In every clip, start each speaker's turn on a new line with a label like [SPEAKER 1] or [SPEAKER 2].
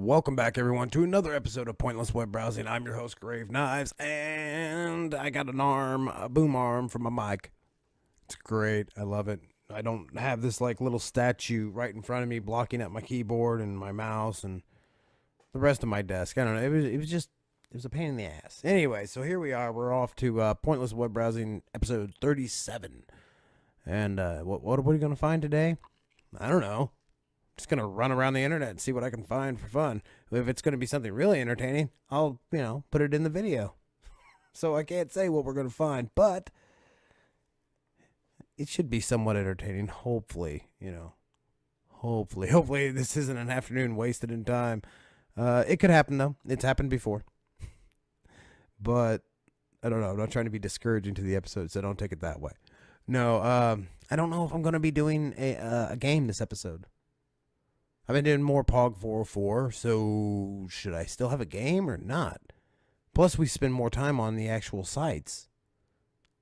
[SPEAKER 1] Welcome back, everyone, to another episode of Pointless Web Browsing. I'm your host, Grave Knives, and I got a boom arm from a mic. It's great. I love it. I don't have this little statue right in front of me blocking out my keyboard and my mouse and the rest of my desk. I don't know. It was a pain in the ass. Anyway, so here we are. We're off to Pointless Web Browsing episode 37. And what are we going to find today? I don't know. Just gonna run around the internet and see what I can find for fun. If it's gonna be something really entertaining, I'll put it in the video. So I can't say what we're gonna find, but it should be somewhat entertaining. Hopefully, hopefully this isn't an afternoon wasted in time. It could happen though. It's happened before, but I don't know. I'm not trying to be discouraging to the episode, so don't take it that way. No, I don't know if I'm gonna be doing a game this episode. I've been doing more POG 404, so should I still have a game or not? Plus, we spend more time on the actual sites.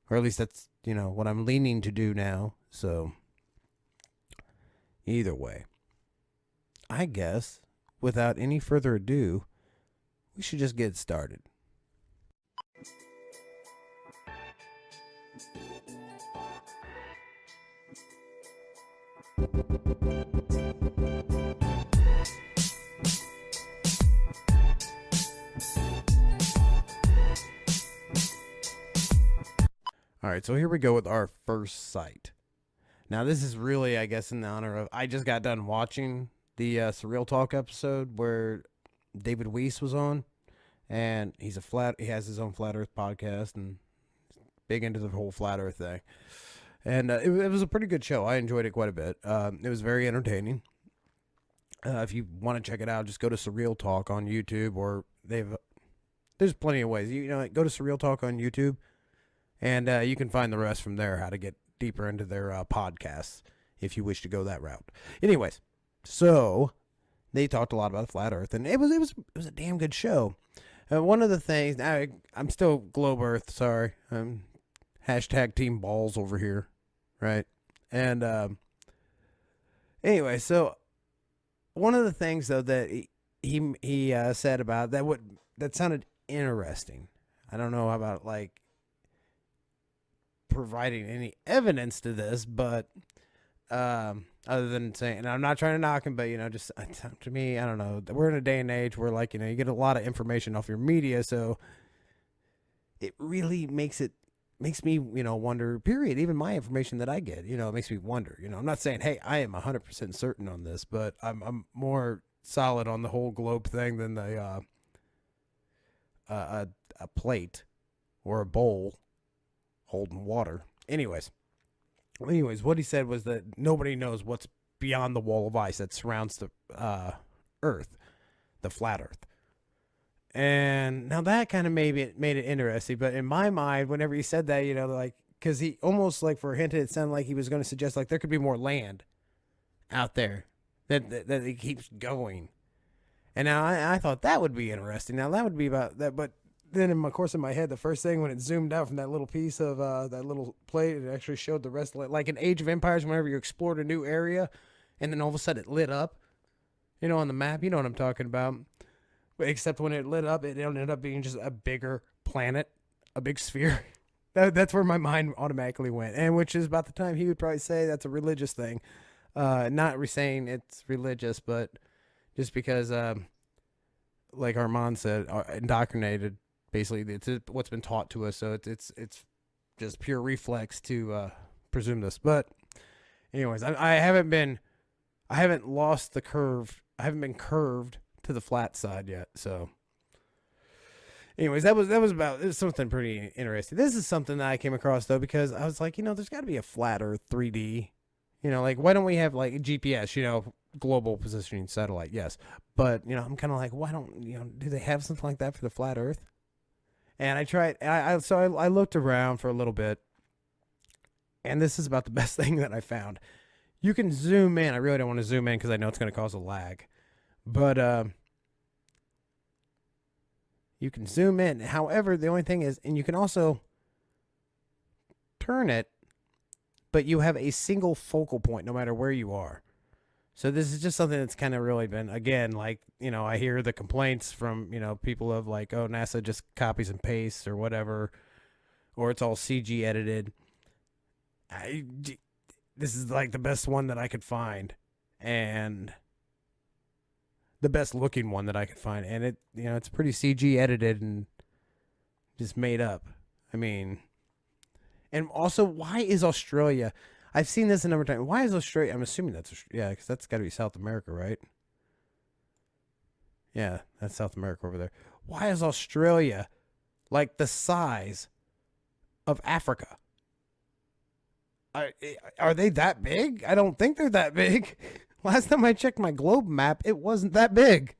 [SPEAKER 1] Or at least that's, what I'm leaning to do now. So, either way, I guess, without any further ado, we should just get started. All right, so here we go with our first site. Now, this is really, I guess, in the honor of... I just got done watching the Surreal Talk episode where David Weiss was on, and he has his own Flat Earth podcast and big into the whole Flat Earth thing. And it was a pretty good show. I enjoyed it quite a bit. It was very entertaining. If you want to check it out, just go to Surreal Talk on YouTube, or there's plenty of ways. Go to Surreal Talk on YouTube. And you can find the rest from there, how to get deeper into their podcasts, if you wish to go that route. Anyways, so they talked a lot about Flat Earth, and it was a damn good show. One of the things, I'm still Globe Earth, sorry. Hashtag Team Balls over here, right? And anyway, so one of the things, though, that he said about that sounded interesting. I don't know about, providing any evidence to this, but other than saying, and I'm not trying to knock him, but just to me, I don't know, we're in a day and age where you get a lot of information off your media, so it really makes me wonder, period. Even my information that I get, it makes me wonder. I'm not saying, hey, I am 100% certain on this, but I'm more solid on the whole globe thing than a plate or a bowl holding water. Anyways, what he said was that nobody knows what's beyond the wall of ice that surrounds the Earth, the flat Earth. And now that kind of made it interesting. But in my mind, whenever he said that, because he almost for a hint, it sounded like he was going to suggest there could be more land out there that it keeps going. And now I thought that would be interesting. Now that would be about that, but then in my head, the first thing when it zoomed out from that little piece of that little plate, it actually showed the rest of it. Like in Age of Empires, whenever you explored a new area, and then all of a sudden it lit up, on the map. You know what I'm talking about. But except when it lit up, it ended up being just a bigger planet, a big sphere. That's where my mind automatically went, and which is about the time he would probably say that's a religious thing. Not saying it's religious, but just because, like Armand said, indoctrinated. Basically, it's what's been taught to us, so it's just pure reflex to presume this. But anyways, I haven't lost the curve. I haven't been curved to the flat side yet. So anyways, that was it was something pretty interesting. This is something that I came across though, because I was like, there's got to be a flat Earth 3D. Why don't we have GPS? Global positioning satellite, yes. But I'm kind of like, why don't do they have something like that for the flat Earth? And I tried. I looked around for a little bit, and this is about the best thing that I found. You can zoom in. I really don't want to zoom in because I know it's going to cause a lag, but you can zoom in. However, the only thing is, and you can also turn it, but you have a single focal point no matter where you are. So this is just something that's kind of really been, again, like, I hear the complaints from, people of like, oh, NASA just copies and pastes or whatever, or it's all CG edited. This is like the best one that I could find, and the best looking one that I could find. And it's pretty CG edited and just made up. I mean, and also, why is Australia? I've seen this a number of times. Why is Australia? I'm assuming because that's got to be South America, right? Yeah, that's South America over there. Why is Australia like the size of Africa? Are they that big? I don't think they're that big. Last time I checked my globe map, it wasn't that big.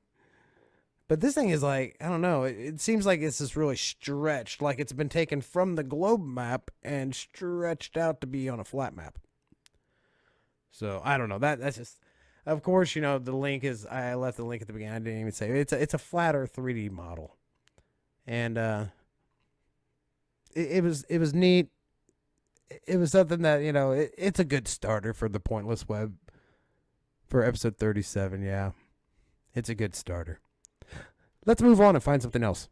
[SPEAKER 1] But this thing is like, I don't know. It seems like it's just really stretched, like it's been taken from the globe map and stretched out to be on a flat map. So I don't know. That's just, of course, the link is. I left the link at the beginning. I didn't even say it's a flat Earth 3D model, and it was neat. It was something that it's a good starter for the Pointless Web for episode 37. Yeah, it's a good starter. Let's move on and find something else.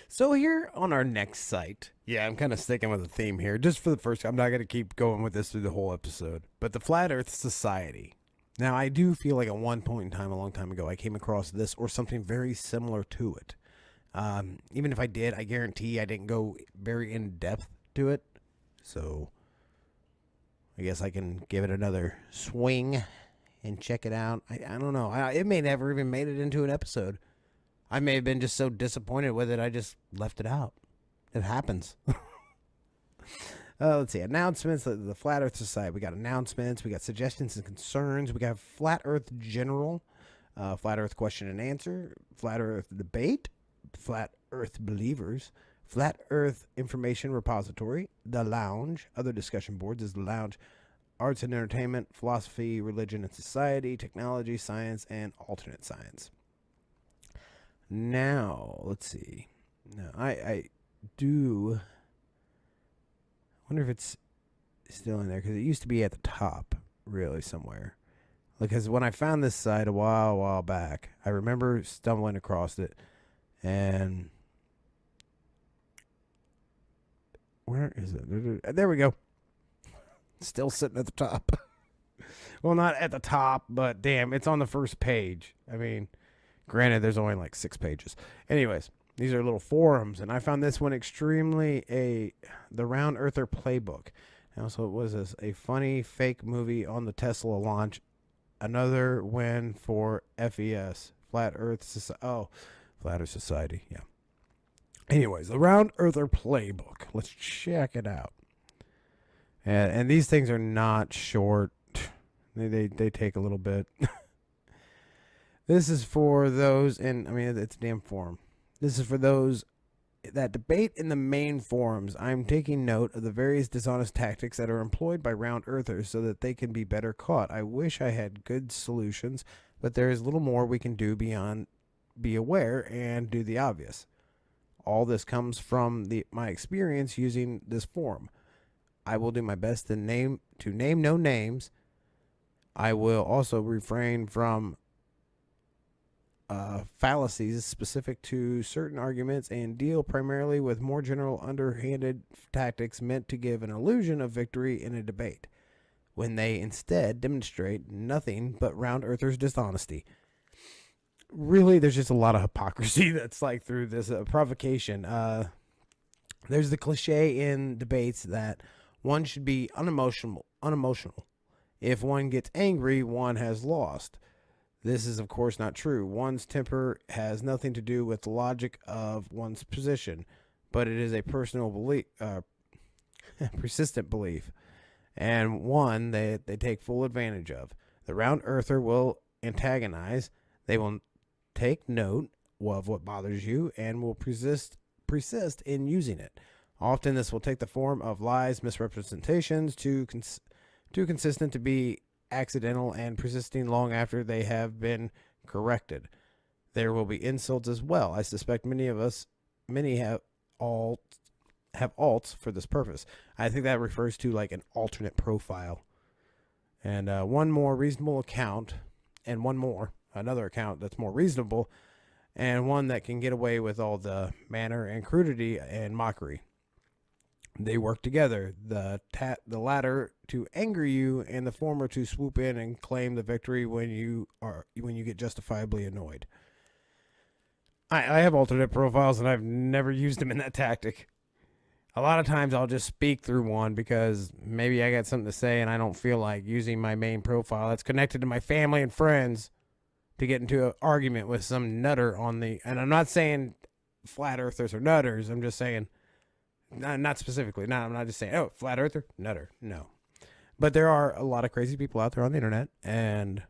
[SPEAKER 1] So here on our next site, yeah, I'm kind of sticking with a theme here. Just for the first, I'm not going to keep going with this through the whole episode. But the Flat Earth Society. Now, I do feel like at one point in time, a long time ago, I came across this or something very similar to it. Even if I did, I guarantee I didn't go very in depth to it. So I guess I can give it another swing and check it out. I don't know. It may never even made it into an episode. I may have been just so disappointed with it, I just left it out. It happens. Let's see. Announcements. The Flat Earth Society. We got announcements. We got suggestions and concerns. We got Flat Earth General. Flat Earth Question and Answer. Flat Earth Debate. Flat Earth Believers. Flat Earth Information Repository. The Lounge. Other discussion boards is the Lounge. Arts and Entertainment. Philosophy, Religion and Society. Technology, Science, and Alternate Science. Now, let's see. Now, I do wonder if it's still in there, because it used to be at the top, really, somewhere. Because when I found this site a while back, I remember stumbling across it, and where is it? There we go. Still sitting at the top. Well, not at the top, but damn, it's on the first page. I mean, granted, there's only like 6 pages. Anyways, these are little forums, and I found this one extremely the Round Earther Playbook. And also, it was a funny fake movie on the Tesla launch. Another win for FES, Flat Earth Society. Oh, Flat Earth Society, yeah. Anyways, the Round Earther Playbook. Let's check it out. And these things are not short. They take a little bit. This is for those, and I mean, it's a damn forum. This is for those that debate in the main forums. I'm taking note of the various dishonest tactics that are employed by round earthers so that they can be better caught. I wish I had good solutions, but there is little more we can do beyond be aware and do the obvious. All this comes from my experience using this forum. I will do my best to name no names. I will also refrain from fallacies specific to certain arguments and deal primarily with more general underhanded tactics meant to give an illusion of victory in a debate, when they instead demonstrate nothing but round earthers' dishonesty. Really, there's just a lot of hypocrisy that's like through this provocation. There's the cliche in debates that one should be unemotional. If one gets angry, one has lost. This is, of course, not true. One's temper has nothing to do with the logic of one's position, but it is a personal belief, persistent belief, and one that they take full advantage of. The round earther will antagonize. They will take note of what bothers you and will persist in using it. Often this will take the form of lies, misrepresentations, too consistent to be accidental and persisting long after they have been corrected. There will be insults as well. I suspect many have alts for this purpose. I think that refers to like an alternate profile. And one more reasonable account, and another account that's more reasonable, and one that can get away with all the manner and crudity and mockery. They work together, the latter to anger you, and the former to swoop in and claim the victory when you get justifiably annoyed. I have alternate profiles, and I've never used them in that tactic. A lot of times I'll just speak through one because maybe I got something to say and I don't feel like using my main profile that's connected to my family and friends to get into an argument with some nutter and I'm not saying flat earthers or nutters. I'm just saying, not specifically. No, I'm not just saying, oh, flat earther, nutter. No. But there are a lot of crazy people out there on the internet, and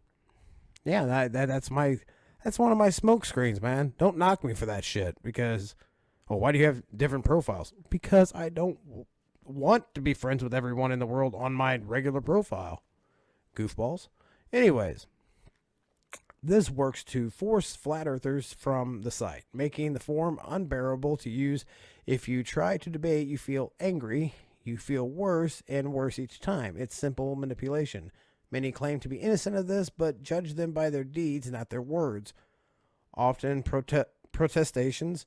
[SPEAKER 1] yeah, that's one of my smoke screens, man. Don't knock me for that shit because, why do you have different profiles? Because I don't want to be friends with everyone in the world on my regular profile. Goofballs. Anyways, this works to force flat earthers from the site, making the forum unbearable to use. If you try to debate, you feel angry, you feel worse and worse each time. It's simple manipulation. Many claim to be innocent of this, but judge them by their deeds, not their words. Often protestations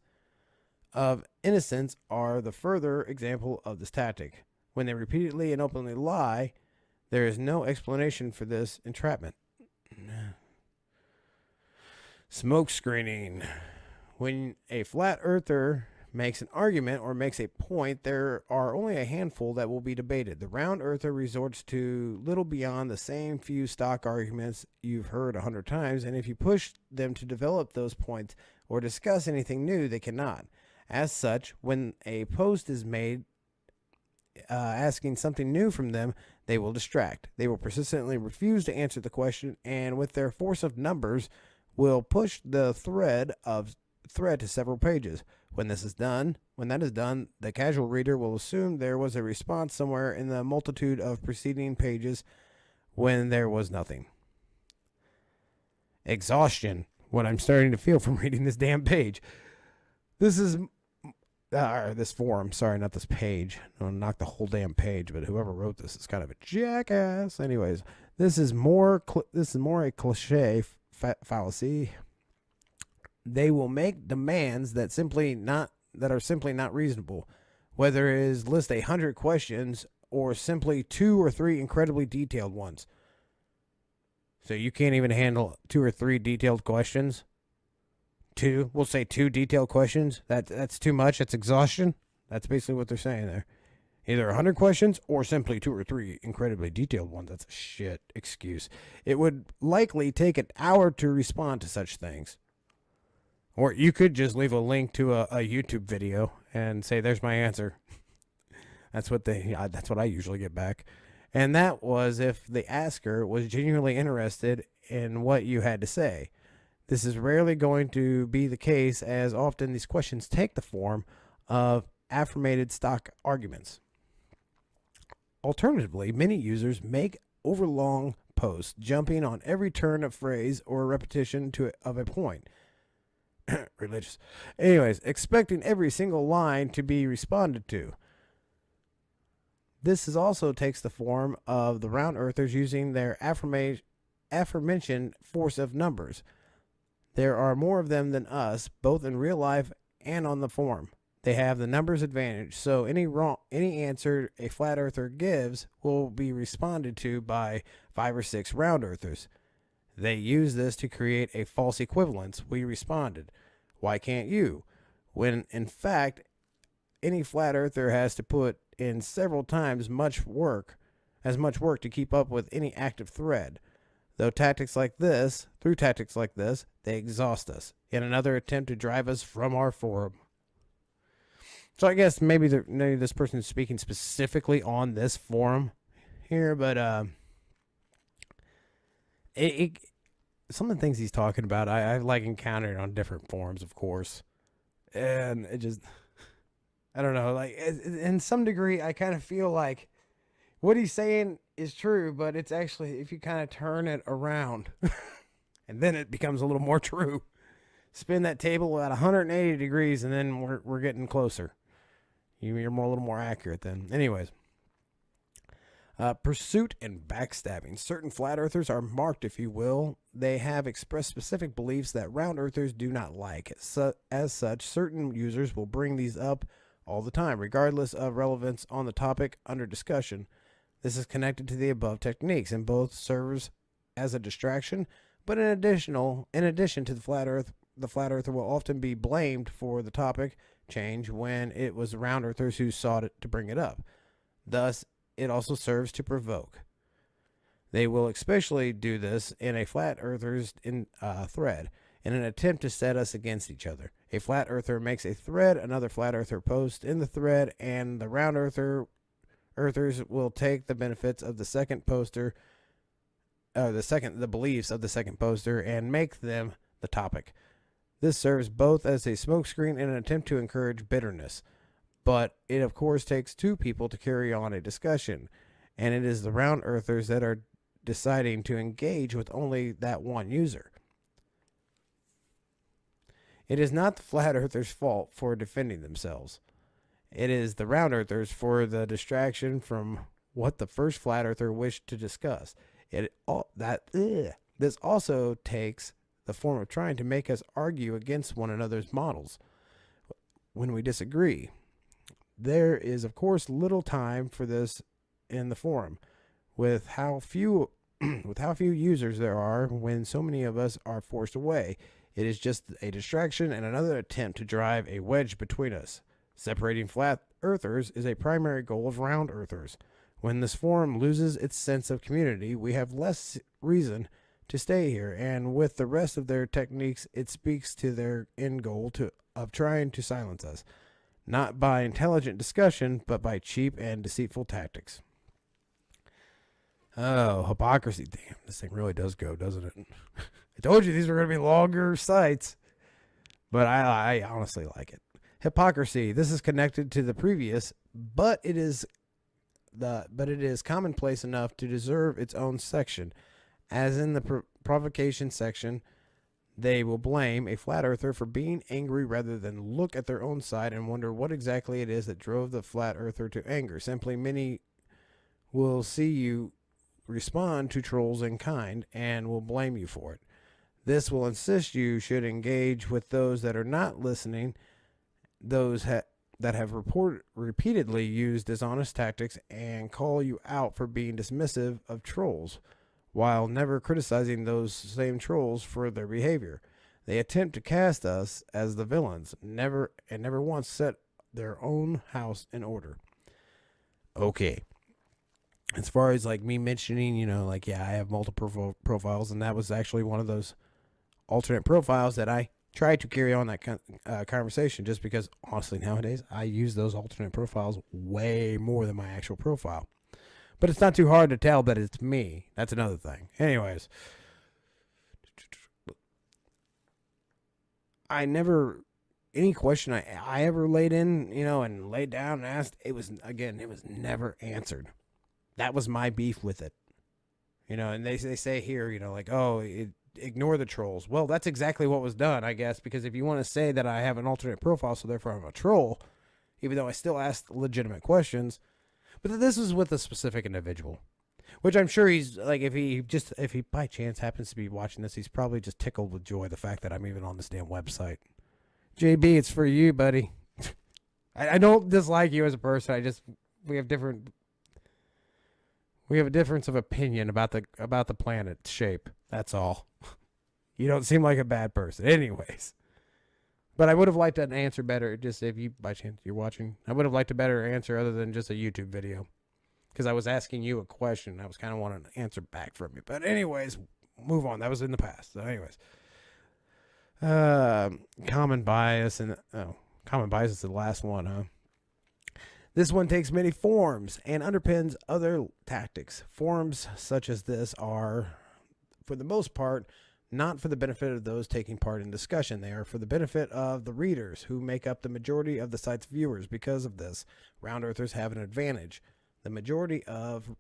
[SPEAKER 1] of innocence are the further example of this tactic. When they repeatedly and openly lie, there is no explanation for this entrapment. Smoke screening. When a flat earther makes an argument or makes a point, there are only a handful that will be debated. The round earther resorts to little beyond the same few stock arguments you've heard 100 times, and if you push them to develop those points or discuss anything new, they cannot. As such, when a post is made asking something new from them, they will distract. They will persistently refuse to answer the question, and with their force of numbers, will push the thread to several pages. When that is done, the casual reader will assume there was a response somewhere in the multitude of preceding pages when there was nothing. Exhaustion. What I'm starting to feel from reading this damn page. This forum. Sorry, not this page. I'm gonna knock the whole damn page. But whoever wrote this is kind of a jackass. Anyways, this is more a cliche fallacy. They will make demands that are simply not reasonable, whether it is list 100 questions or simply 2 or 3 incredibly detailed ones. So you can't even handle 2 or 3 detailed questions. We'll say 2 detailed questions. That's too much. That's exhaustion. That's basically what they're saying there. Either 100 questions or simply 2 or 3 incredibly detailed ones. That's a shit excuse. It would likely take an hour to respond to such things. Or you could just leave a link to a YouTube video and say, there's my answer. That's what I usually get back. And that was if the asker was genuinely interested in what you had to say. This is rarely going to be the case, as often these questions take the form of affirmated stock arguments. Alternatively, many users make overlong posts, jumping on every turn of phrase or repetition of a point. Religious. Anyways, expecting every single line to be responded to. This also takes the form of the round earthers using their aforementioned force of numbers. There are more of them than us, both in real life and on the forum. They have the numbers advantage, so any answer a flat earther gives will be responded to by 5 or 6 round earthers. They use this to create a false equivalence. We responded. Why can't you? When in fact, any flat earther has to put in several times as much work to keep up with any active thread. Through tactics like this, they exhaust us in another attempt to drive us from our forum. So I guess maybe this person is speaking specifically on this forum here, but some of the things he's talking about, I've encountered on different forums, of course, and it just, I don't know, in some degree, I kind of feel like what he's saying is true, but it's actually, if you kind of turn it around, and then it becomes a little more true. Spin that table at 180 degrees, and then we're getting closer. You're a little more accurate then. Anyways, Pursuit and backstabbing. Certain flat earthers are marked, if you will. They have expressed specific beliefs that round earthers do not like. As such, certain users will bring these up all the time, regardless of relevance on the topic under discussion. This is connected to the above techniques, and both serves as a distraction, but in addition to the flat earther will often be blamed for the topic change when it was round earthers who sought to bring it up. Thus, it also serves to provoke. They will especially do this in a flat earthers thread in an attempt to set us against each other. A flat earther makes a thread, another flat earther posts in the thread, and the round earthers will take the benefits of the second poster, the beliefs of the second poster, and make them the topic. This serves both as a smokescreen and an attempt to encourage bitterness. But it, of course, takes two people to carry on a discussion, and it is the round earthers that are deciding to engage with only that one user. It is not the flat earthers' fault for defending themselves. It is the round earthers for the distraction from what the first flat earther wished to discuss. This also takes the form of trying to make us argue against one another's models when we disagree. There is, of course, little time for this in the forum, with how few users there are when so many of us are forced away. It is just a distraction and another attempt to drive a wedge between us. Separating flat earthers is a primary goal of round earthers. When this forum loses its sense of community, we have less reason to stay here, and with the rest of their techniques, it speaks to their end goal of trying to silence us. Not by intelligent discussion, but by cheap and deceitful tactics. Oh, hypocrisy. Damn, this thing really does go, doesn't it? I told you these were going to be longer sites, but I honestly like it. Hypocrisy. This is connected to the previous, but it is commonplace enough to deserve its own section. As in the provocation section, they will blame a flat earther for being angry rather than look at their own side and wonder what exactly it is that drove the flat earther to anger. Simply, many will see you respond to trolls in kind and will blame you for it. This will insist you should engage with those that are not listening, those that have repeatedly used dishonest tactics, and call you out for being dismissive of trolls, while never criticizing those same trolls for their behavior. They attempt to cast us as the villains, never once set their own house in order. Okay. As far as like me mentioning, I have multiple profiles, and that was actually one of those alternate profiles that I tried to carry on that conversation, just because honestly nowadays I use those alternate profiles way more than my actual profile. But it's not too hard to tell that it's me. That's another thing. Anyways, any question I ever laid in, and laid down and asked, it was never answered. That was my beef with it. And they say here, ignore the trolls. Well, that's exactly what was done, I guess, because if you want to say that I have an alternate profile, so therefore I'm a troll, even though I still asked legitimate questions. But this is with a specific individual, which I'm sure he's like, if he by chance happens to be watching this, he's probably just tickled with joy the fact that I'm even on this damn website. JB, it's for you, buddy. I don't dislike you as a person. We have a difference of opinion about the planet's shape. That's all. You don't seem like a bad person. Anyways. But I would have liked an answer better, just if you, by chance, you're watching. I would have liked a better answer other than just a YouTube video. Because I was asking you a question. I was kind of wanting an answer back from you. But anyways, move on. That was in the past. So anyways. Common bias is the last one, huh? This one takes many forms and underpins other tactics. Forms such as this are, for the most part, not for the benefit of those taking part in discussion. They are for the benefit of the readers, who make up the majority of the site's viewers. Because of this, round earthers have an advantage. The majority of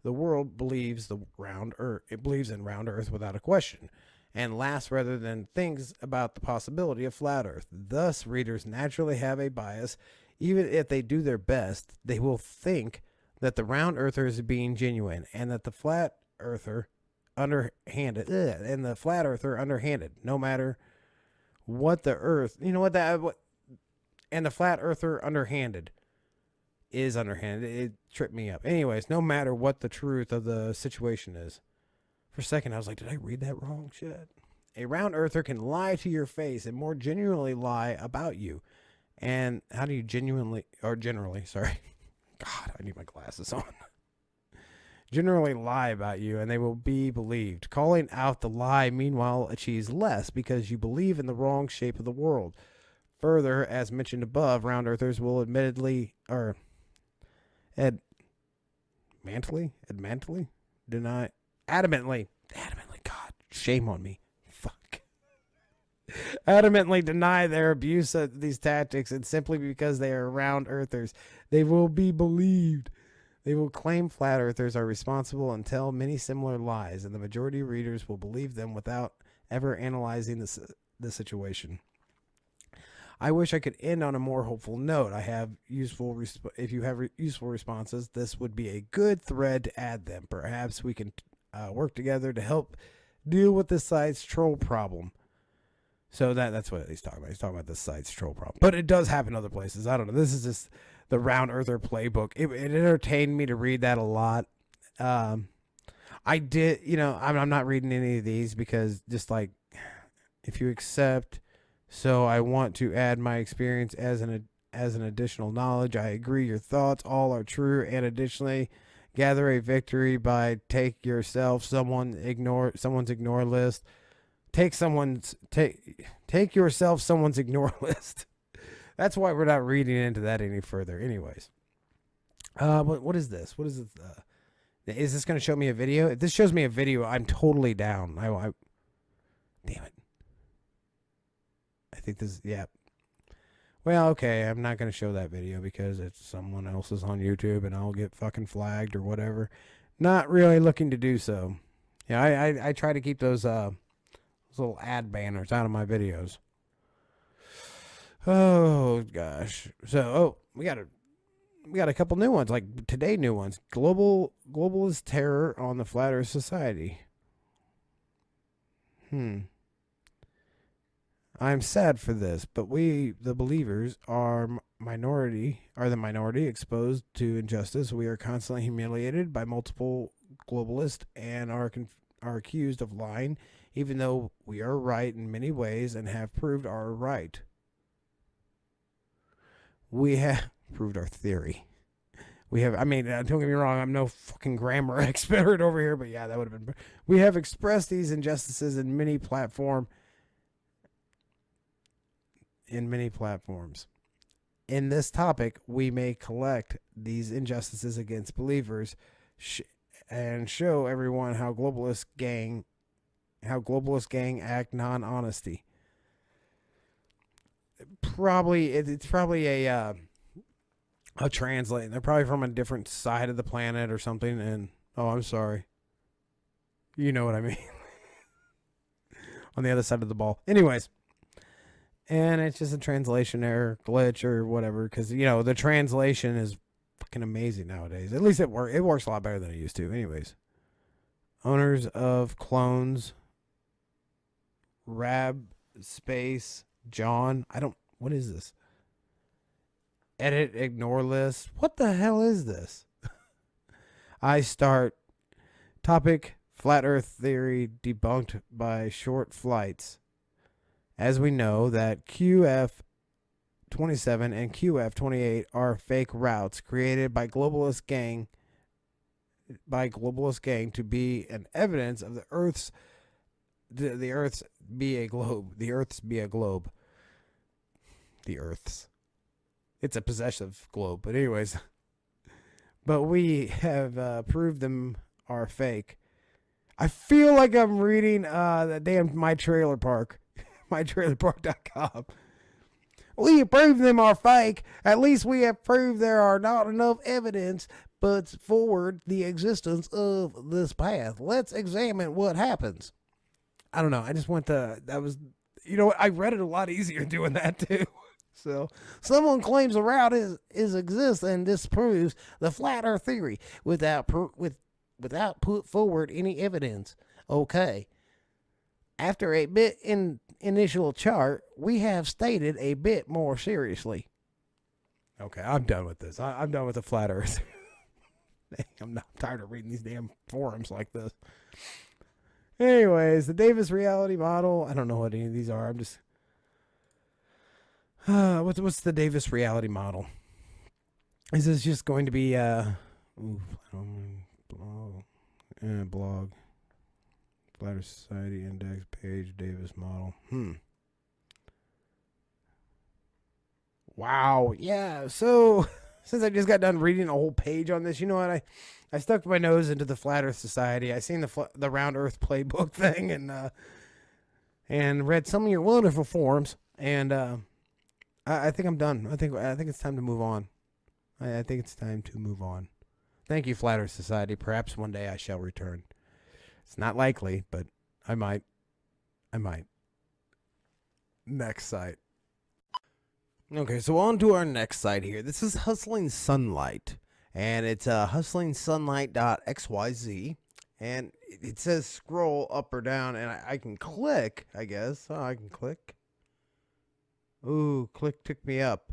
[SPEAKER 1] the world believes in round earth without a question, and laughs rather than thinks about the possibility of flat earth. Thus, readers naturally have a bias. Even if they do their best, they will think that the round earther is being genuine, and that the flat earther underhanded, and the flat earther underhanded, no matter what the earth, and the flat earther underhanded is underhanded. It tripped me up. Anyways, no matter what the truth of the situation is. For a second, I was like, did I read that wrong? Shit. A round earther can lie to your face and more genuinely lie about you. And how do you generally, sorry. God, I need my glasses on. Generally lie about you, and they will be believed. Calling out the lie, meanwhile, achieves less because you believe in the wrong shape of the world. Further, as mentioned above, round earthers will adamantly God, shame on me. Fuck. Adamantly deny their abuse of these tactics, and simply because they are round earthers, they will be believed. They will claim flat earthers are responsible and tell many similar lies, and the majority of readers will believe them without ever analyzing the situation. I wish I could end on a more hopeful note. If you have useful responses, this would be a good thread to add them. Perhaps we can work together to help deal with this site's troll problem. So that's what he's talking about. He's talking about this site's troll problem. But it does happen other places. I don't know. This is just the round earther playbook. It entertained me to read that a lot. I did, I'm not reading any of these because just like, if you accept, so I want to add my experience as an additional knowledge. I agree your thoughts all are true, and additionally gather a victory by take yourself someone's ignore list. Take yourself someone's ignore list. That's why we're not reading into that any further. Anyways, what is this? What is it? Is this going to show me a video? If this shows me a video, I'm totally down. Damn it. I think this, yeah. Well, okay, I'm not going to show that video because it's someone else's on YouTube and I'll get fucking flagged or whatever. Not really looking to do so. Yeah, I try to keep those little ad banners out of my videos. Oh gosh. So, we got a couple new ones, like today new ones. Globalist terror on the Flat Earth Society. I'm sad for this, but we, the believers, are the minority exposed to injustice. We are constantly humiliated by multiple globalists and are accused of lying, even though we are right in many ways and have proved our right. We have proved our theory. Don't get me wrong, I'm no fucking grammar expert over here, but yeah, that would have been. We have expressed these injustices in many platforms. In this topic, we may collect these injustices against believers and show everyone how globalist gang act non-honesty. It's probably a translate. They're probably from a different side of the planet or something. And I'm sorry. You know what I mean. On the other side of the ball. Anyways. And it's just a translation error, glitch, or whatever. Because, the translation is fucking amazing nowadays. At least it works a lot better than it used to. Anyways. Owners of clones. Rab Space John. What is this? Edit ignore list. What the hell is this? I start. Topic: Flat Earth theory debunked by short flights. As we know that QF27 and QF28 are fake routes created by globalist gang to be an evidence of the Earth's be a globe. It's a possessive globe, but anyways. But we have proved them are fake. I feel like I'm reading the damn My Trailer Park. MyTrailerPark.com. We have proved them are fake. At least we have proved there are not enough evidence but forward the existence of this path. Let's examine what happens. I don't know. I just went to, that was, I read it a lot easier doing that too. So, someone claims a route is exists and disproves the flat Earth theory without put forward any evidence. Okay. After a bit in initial chart, we have stated a bit more seriously. Okay, I'm done with this. I'm done with the flat Earth. I'm tired of reading these damn forums like this. Anyways, the Davis reality model. I don't know what any of these are. I'm just. What's the Davis reality model? Is this just going to be blog, Flatter Society Index page Davis model? Wow. Yeah. So since I just got done reading a whole page on this, you know what? I stuck my nose into the Flat Earth Society. I seen the Round Earth playbook thing and read some of your wonderful forums, and I think I'm done. I think it's time to move on. I think it's time to move on. Thank you, Flat Earth Society. Perhaps one day I shall return. It's not likely, but I might. Next site. Okay, so on to our next site here. This is Hustling Sunlight, and it's hustlingsunlight.xyz, and it says scroll up or down, and I can click, I guess. Oh, I can click. Ooh, click took me up.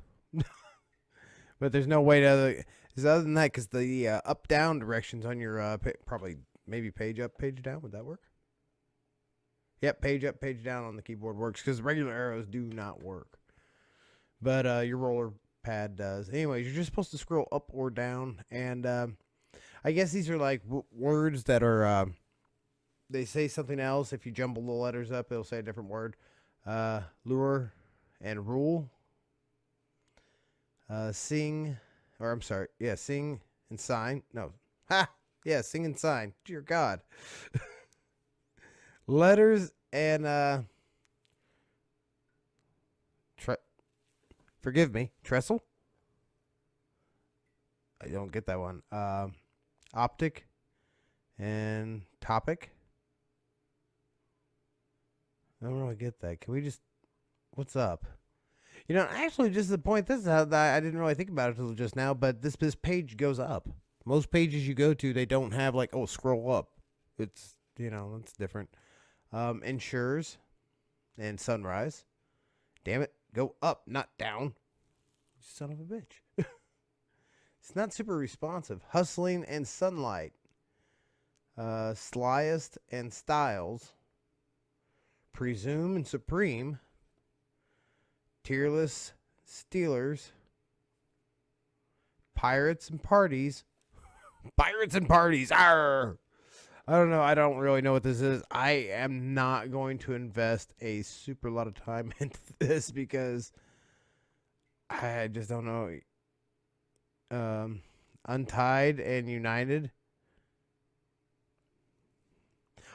[SPEAKER 1] But there's no way to other than that, because the up down directions on your probably maybe page up, page down. Would that work? Yep, page up, page down on the keyboard works, because regular arrows do not work. But your roller pad does. Anyways, you're just supposed to scroll up or down, and I guess these are like words that are they say something else. If you jumble the letters up, it'll say a different word. Lure and rule. Sing and sign. No. Ha! Yeah, sing and sign. Dear God. Letters and forgive me, trestle? I don't get that one. Optic and topic. I don't really get that. Can we just, what's up? You know, actually, just the point, this is how I didn't really think about it until just now, but this page goes up. Most pages you go to, they don't have like, oh, scroll up. It's, it's different. Ensures and sunrise. Damn it. Go up, not down. Son of a bitch. It's not super responsive. Hustling and sunlight. Slyest and styles. Presume and supreme. Tearless Steelers. Pirates and parties. Pirates and parties. Arr! I don't know. I don't really know what this is. I am not going to invest a super lot of time into this because I just don't know. Untied and United.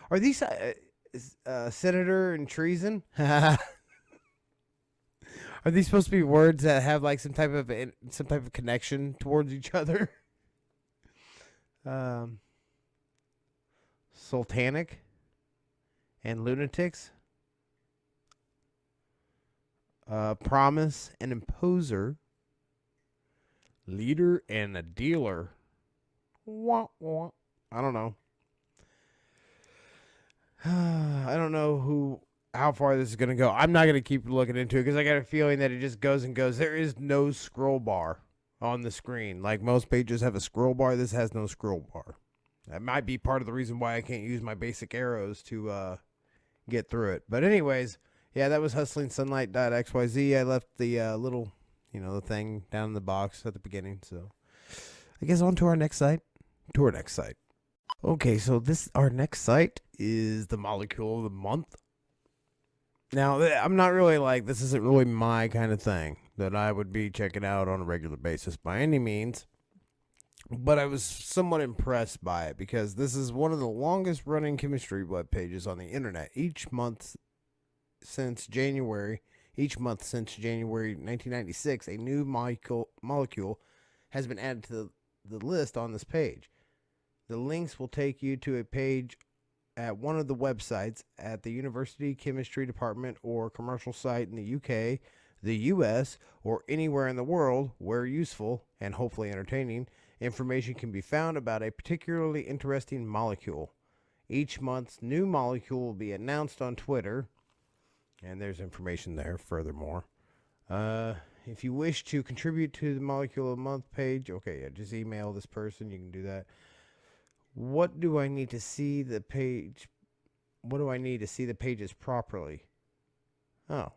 [SPEAKER 1] Are these senator and treason? Are these supposed to be words that have like some type of connection towards each other? Sultanic and lunatics. Promise and imposer. Leader and a dealer. Wah, wah. I don't know. I don't know how far this is going to go. I'm not going to keep looking into it because I got a feeling that it just goes and goes. There is no scroll bar on the screen. Like most pages have a scroll bar. This has no scroll bar. That might be part of the reason why I can't use my basic arrows to get through it. But anyways, yeah, that was hustlingsunlight.xyz. I left the little, the thing down in the box at the beginning. So I guess on to our next site. Okay, so our next site is the molecule of the month. Now, I'm not really this isn't really my kind of thing that I would be checking out on a regular basis by any means. But I was somewhat impressed by it because this is one of the longest running chemistry web pages on the internet. Each month since January 1996, a new molecule has been added to the list on this page. The links will take you to a page at one of the websites at the University Chemistry Department or commercial site in the UK. the U.S., or anywhere in the world where useful and hopefully entertaining information can be found about a particularly interesting molecule. Each month's new molecule will be announced on Twitter, and there's information there furthermore. If you wish to contribute to the Molecule of the Month page, okay, yeah, just email this person. You can do that. What do I need to see the page? What do I need to see the pages properly? Oh,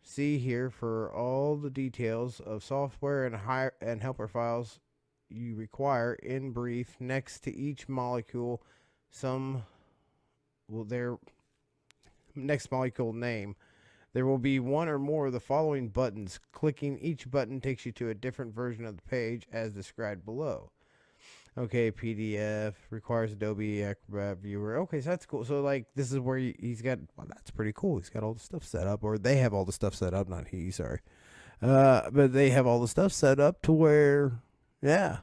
[SPEAKER 1] see here for all the details of software and helper files you require. In brief, next to each molecule, their next molecule name, there will be one or more of the following buttons. Clicking each button takes you to a different version of the page as described below. Okay, PDF requires Adobe Acrobat Viewer. Okay, so that's cool. So, like, this is where he's got, well, that's pretty cool. He's got all the stuff set up, or they have all the stuff set up, not he, sorry. But they have all the stuff set up to where, yeah.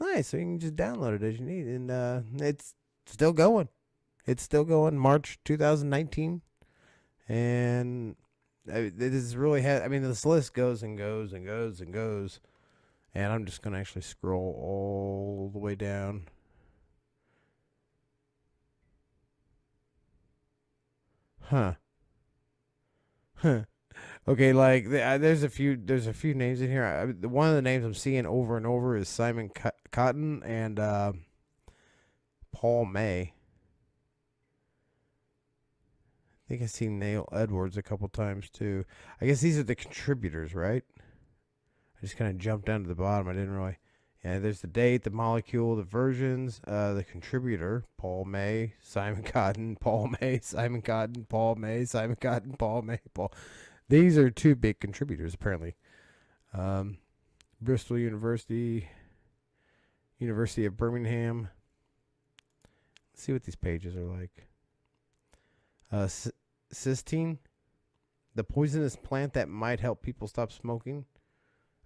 [SPEAKER 1] Nice, so you can just download it as you need. And it's still going. It's still going, March 2019. And this is really, I mean, this list goes and goes and goes and goes. And I'm just going to actually scroll all the way down. Huh. Okay, like there's a few names in here. One of the names I'm seeing over and over is Simon Cotton and Paul May. I think I've seen Neil Edwards a couple times too. I guess these are the contributors, right? I just kind of jumped down to the bottom. I didn't really. Yeah, there's the date, the molecule, the versions, the contributor, Paul May, Simon Cotton, Paul May, Simon Cotton, Paul May, Simon Cotton, Paul May, Paul. These are two big contributors, apparently. Bristol University, University of Birmingham. Let's see what these pages are like. Cysteine, the poisonous plant that might help people stop smoking.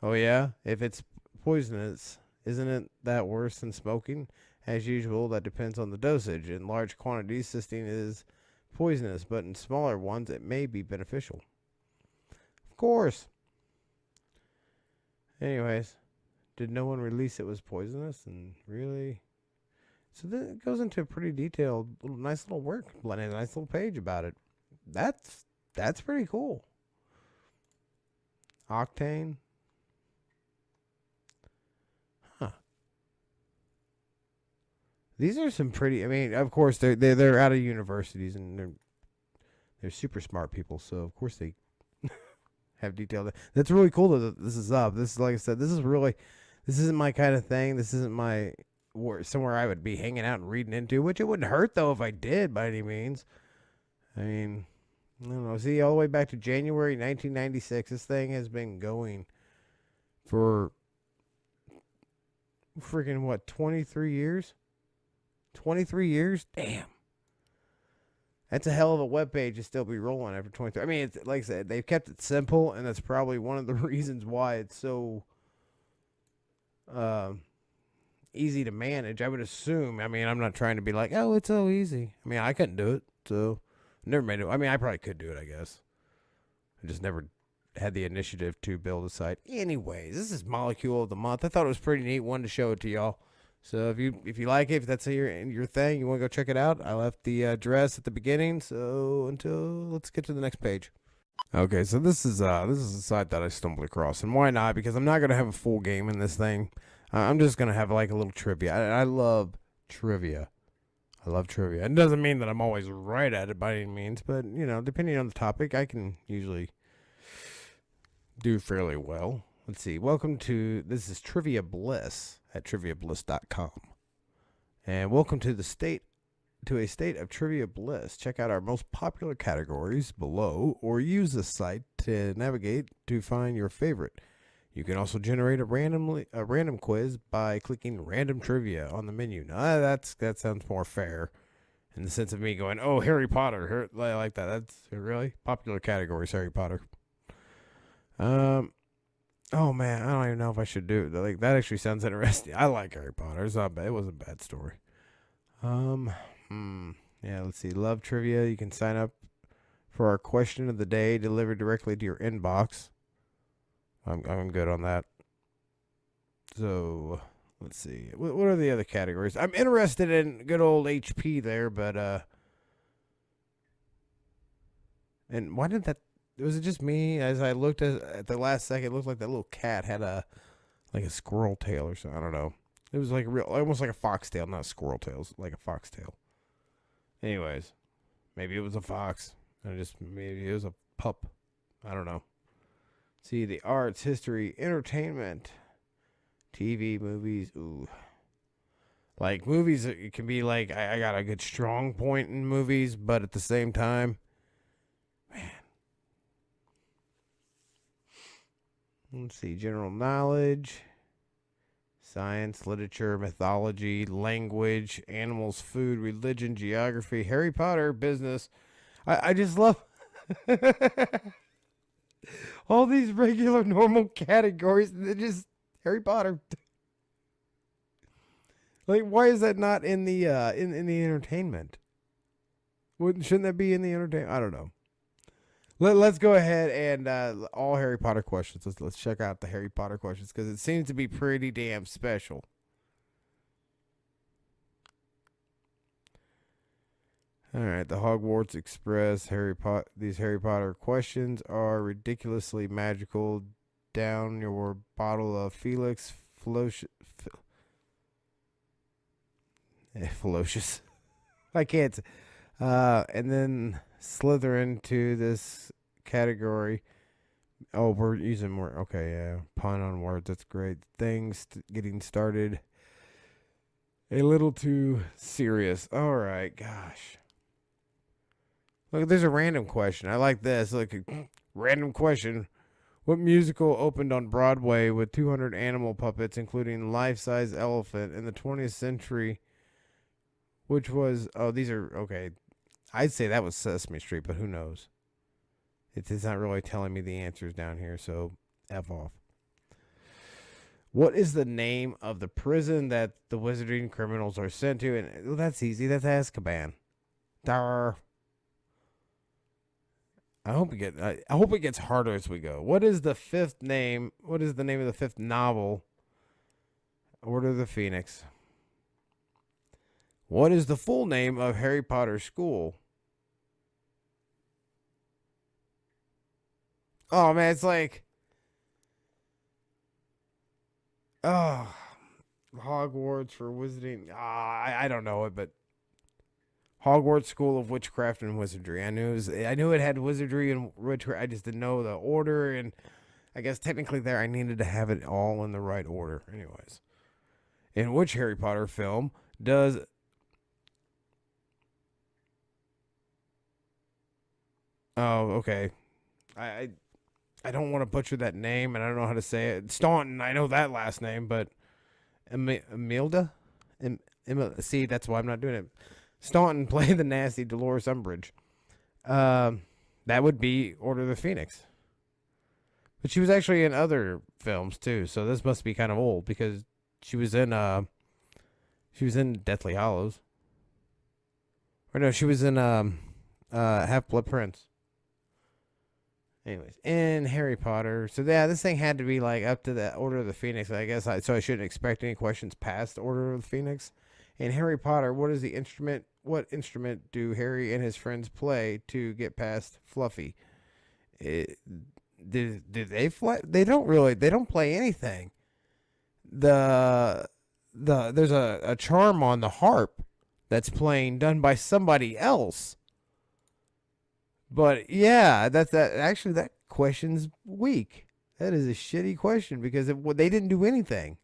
[SPEAKER 1] Oh, yeah? If it's poisonous, isn't it that worse than smoking? As usual, that depends on the dosage. In large quantities, cysteine is poisonous, but in smaller ones, it may be beneficial. Of course. Anyways, did no one release it was poisonous? And really? So then it goes into a pretty detailed, nice little work, a nice little page about it. That's pretty cool. Octane. Huh. These are some pretty. I mean, of course they're out of universities and they're super smart people, so of course they have detailed. That's really cool that this is up. This is, like I said, this isn't my kind of thing. This isn't my somewhere I would be hanging out and reading into, which it wouldn't hurt though if I did by any means. I mean, I don't know. See, all the way back to January 1996, this thing has been going for freaking what, 23 years? 23 years? Damn. That's a hell of a webpage to still be rolling after 23. I mean, it's, like I said, they've kept it simple, and that's probably one of the reasons why it's so easy to manage, I would assume. I mean, I'm not trying to be like, oh, it's so easy. I mean, I couldn't do it, so never made it. I mean, I probably could do it, I guess. I just never had the initiative to build a site. Anyways, this is Molecule of the Month. I thought it was pretty neat. Wanted to show it to y'all. So if you like it, if that's your thing, you want to go check it out, I left the address at the beginning. So let's get to the next page. Okay, so this is a site that I stumbled across, and why not? Because I'm not gonna have a full game in this thing. I'm just gonna have like a little trivia. I love trivia. I love trivia. It doesn't mean that I'm always right at it by any means, but you know, depending on the topic, I can usually do fairly well. Let's see. This is Trivia Bliss at triviabliss.com. And welcome to a state of trivia bliss. Check out our most popular categories below, or use the site to navigate to find your favorite. You can also generate a random quiz by clicking random trivia on the menu. Now that sounds more fair in the sense of me going, oh, Harry Potter. I like that. That's really popular categories, Harry Potter. Oh man, I don't even know if I should do it. Like, that actually sounds interesting. I like Harry Potter. It's not bad. It wasn't a bad story. Yeah, let's see. Love trivia. You can sign up for our question of the day delivered directly to your inbox. I'm good on that. So let's see. What are the other categories? I'm interested in good old HP there, but and why did that? Was it just me? As I looked at the last second, it looked like that little cat had a squirrel tail or something. I don't know. It was like almost like a foxtail, not a squirrel tail. It was like a foxtail. Anyways, maybe it was a fox. Maybe it was a pup. I don't know. See, the arts, history, entertainment, TV, movies. Ooh. Like movies, it can be like, I got a good strong point in movies, but at the same time, man. Let's see, general knowledge, science, literature, mythology, language, animals, food, religion, geography, Harry Potter, business. I just love all these regular, normal categories. They're just Harry Potter. Like, why is that not in the in the entertainment? Shouldn't that be in the entertainment? I don't know. Let's go ahead and all Harry Potter questions. Let's check out the Harry Potter questions because it seems to be pretty damn special. All right, the Hogwarts Express These Harry Potter questions are ridiculously magical. Down your bottle of Felix Ferocious. I can't. And then slither into this category. Oh, we're using more. Okay, yeah. Pun on words. That's great. Things getting started. A little too serious. All right, gosh. Look, there's a random question. I like this. Look, random question. What musical opened on Broadway with 200 animal puppets, including life-size elephant, in the 20th century? Which was, these are, okay. I'd say that was Sesame Street, but who knows? It's not really telling me the answers down here, so F off. What is the name of the prison that the wizarding criminals are sent to? And well, that's easy. That's Azkaban. Dar. I hope it gets harder as we go. What is the fifth name? What is the name of the fifth novel? Order of the Phoenix. What is the full name of Harry Potter School? Oh man, it's like, oh, Hogwarts for wizarding. I don't know it, but Hogwarts School of Witchcraft and Wizardry. I knew it had wizardry and witchcraft. I just didn't know the order, and I guess technically there I needed to have it all in the right order. Anyways, in which Harry Potter film does Oh, okay. I don't want to butcher that name, and I don't know how to say it. Staunton, I know that last name, but Emilda? See, that's why I'm not doing it. Staunton played the nasty Dolores Umbridge. That would be Order of the Phoenix. But she was actually in other films too, so this must be kind of old because she was in Deathly Hallows. Or no, she was in Half-Blood Prince. Anyways, in Harry Potter, so yeah, this thing had to be like up to the Order of the Phoenix. I guess so I shouldn't expect any questions past Order of the Phoenix. In Harry Potter, what is the instrument? What instrument do Harry and his friends play to get past Fluffy? Do they play? They don't really. They don't play anything. There's a charm on the harp that's done by somebody else. But yeah, actually that question's weak. That is a shitty question because they didn't do anything.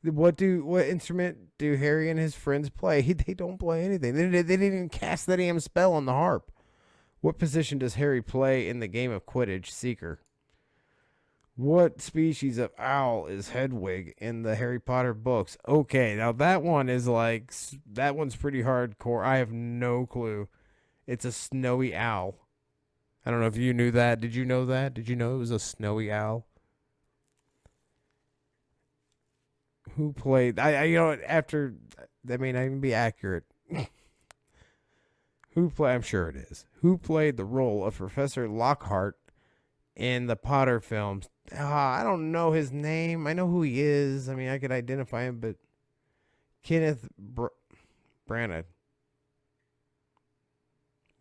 [SPEAKER 1] What instrument do Harry and his friends play? They don't play anything. They didn't even cast that damn spell on the harp. What position does Harry play in the game of Quidditch? Seeker. What species of owl is Hedwig in the Harry Potter books? Okay, now that one's pretty hardcore. I have no clue. It's a snowy owl. I don't know if you knew that. Did you know that? Did you know it was a snowy owl? Who played? I may not even be accurate. I'm sure it is. Who played the role of Professor Lockhart in the Potter films? I don't know his name. I know who he is. I mean, I could identify him, but Kenneth Branagh.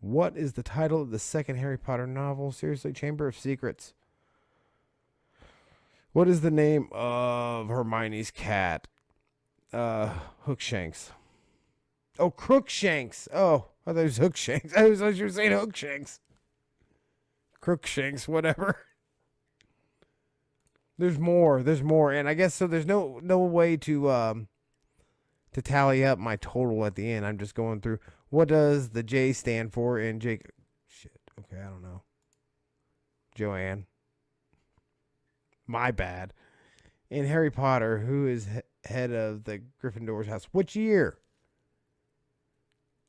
[SPEAKER 1] What is the title of the second Harry Potter novel? Seriously, Chamber of Secrets. What is the name of Hermione's cat? Hookshanks. Oh, Crookshanks. Oh, I thought it was Hookshanks. I thought you were saying Hookshanks. Crookshanks, whatever. There's more, and I guess so. There's no way to tally up my total at the end. I'm just going through. What does the J stand for in Jake? Shit. Okay, I don't know. Joanne. My bad. In Harry Potter, who is head of the Gryffindor's house? Which year?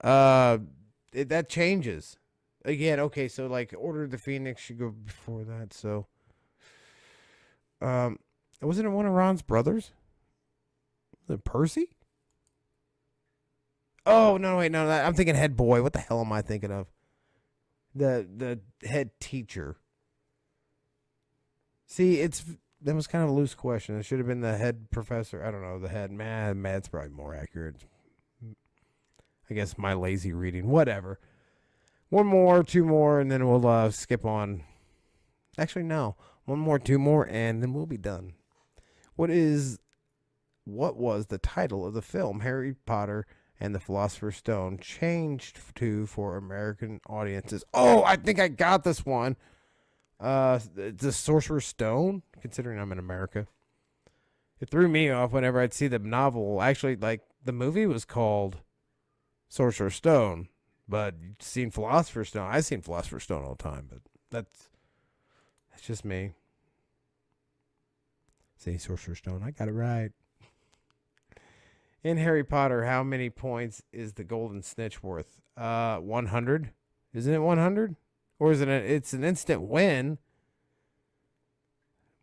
[SPEAKER 1] That changes. Again, okay, so like Order of the Phoenix should go before that, so wasn't it one of Ron's brothers? Was it Percy? Oh, no, wait, no, I'm thinking head boy. What the hell am I thinking of? The head teacher. See, that was kind of a loose question. It should have been the head professor. I don't know, the head. Mad's probably more accurate. I guess my lazy reading. Whatever. One more, two more, and then we'll skip on. Actually, no. One more, two more, and then we'll be done. What was the title of the film Harry Potter and the Philosopher's Stone changed to for American audiences? Oh, I think I got this one. The Sorcerer's Stone, considering I'm in America. It threw me off whenever I'd see the novel. Actually, like, the movie was called Sorcerer's Stone, but you've seen Philosopher's Stone. I've seen Philosopher's Stone all the time, but that's just me. See, Sorcerer's Stone, I got it right. In Harry Potter, how many points is the golden snitch worth? 100? Isn't it 100? Or is it's an instant win?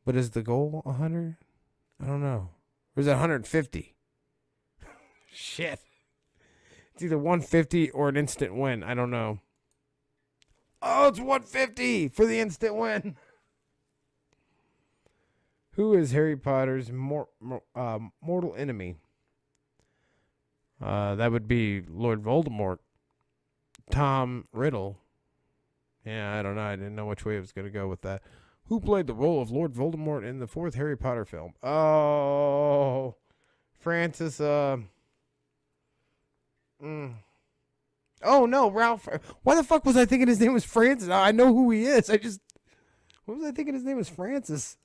[SPEAKER 1] But is the goal 100? I don't know. Or is it 150? Shit. It's either 150 or an instant win. I don't know. Oh, it's 150 for the instant win. Who is Harry Potter's mortal enemy? That would be Lord Voldemort. Tom Riddle. Yeah, I don't know. I didn't know which way it was going to go with that. Who played the role of Lord Voldemort in the fourth Harry Potter film? Oh, Francis. Oh no, Ralph. Why the fuck was I thinking his name was Francis? I know who he is. What was I thinking his name was Francis?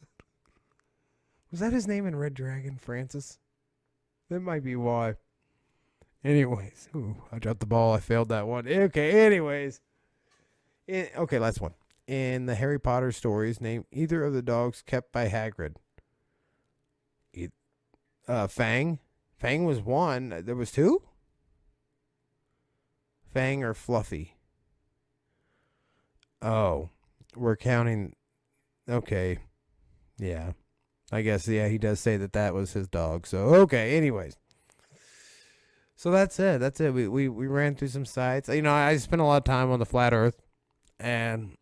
[SPEAKER 1] Was that his name in Red Dragon, Francis? That might be why. Anyways, I dropped the ball. I failed that one. Okay, anyways. Okay, last one. In the Harry Potter stories, name either of the dogs kept by Hagrid. Fang. Fang was one. There was two? Fang or Fluffy? Oh, we're counting. Okay. Yeah. I guess, yeah, he does say that was his dog. So, okay, anyways. So that's it. That's it. We ran through some sites. You know, I spent a lot of time on the flat Earth, and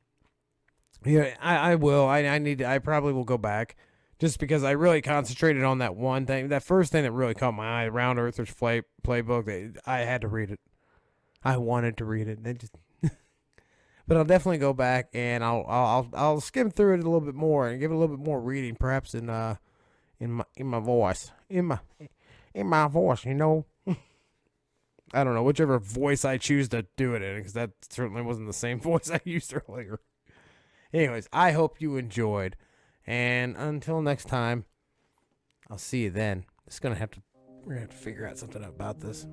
[SPEAKER 1] yeah, I will. I probably will go back, just because I really concentrated on that one thing. That first thing that really caught my eye, Round Earthers Playbook. I had to read it. I wanted to read it. But I'll definitely go back, and I'll skim through it a little bit more and give it a little bit more reading, perhaps in my voice, in my voice, you know. I don't know, whichever voice I choose to do it in, because that certainly wasn't the same voice I used earlier. Anyways, I hope you enjoyed, and until next time, I'll see you then. We're gonna have to figure out something about this.